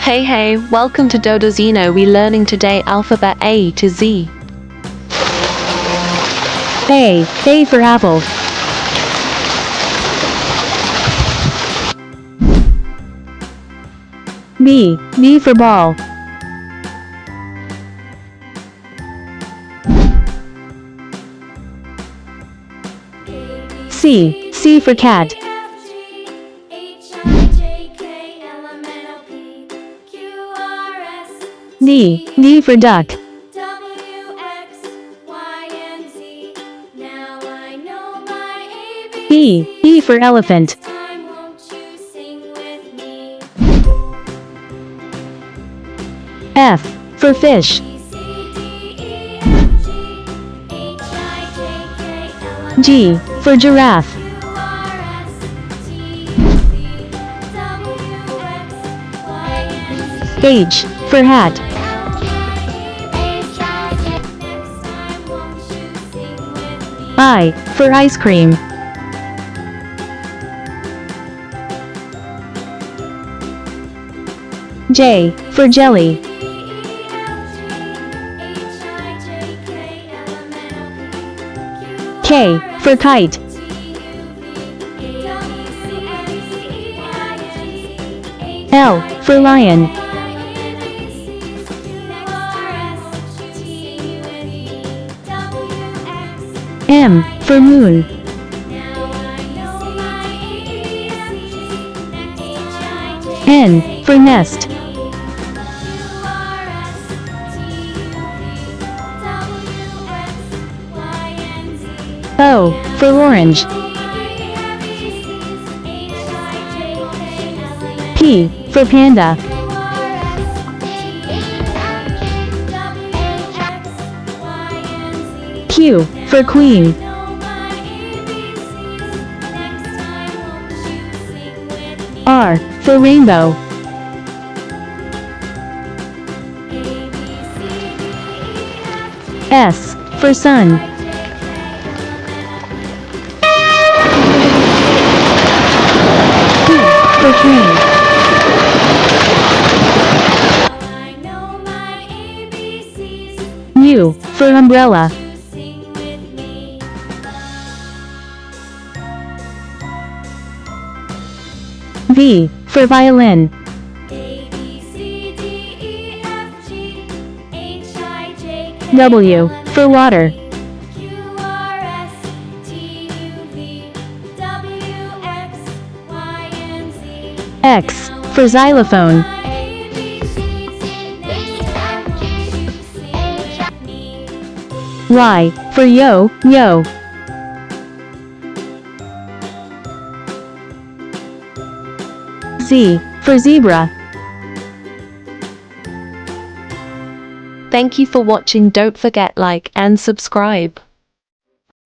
Hey, welcome to Dodozino. We learning today alphabet A to Z. A for apple. B for ball. C for cat. D for duck. E for elephant. F for fish. G for giraffe. H for hat. I for ice cream. J for jelly. K for kite. L for lion. M for moon. N for nest. O for orange. P for panda. Q for queen. R for rainbow. S for sun. T for train. U for umbrella. V for violin. W for water. X for xylophone. Y for yo. Z for zebra. Thank you for watching. Don't forget like and subscribe.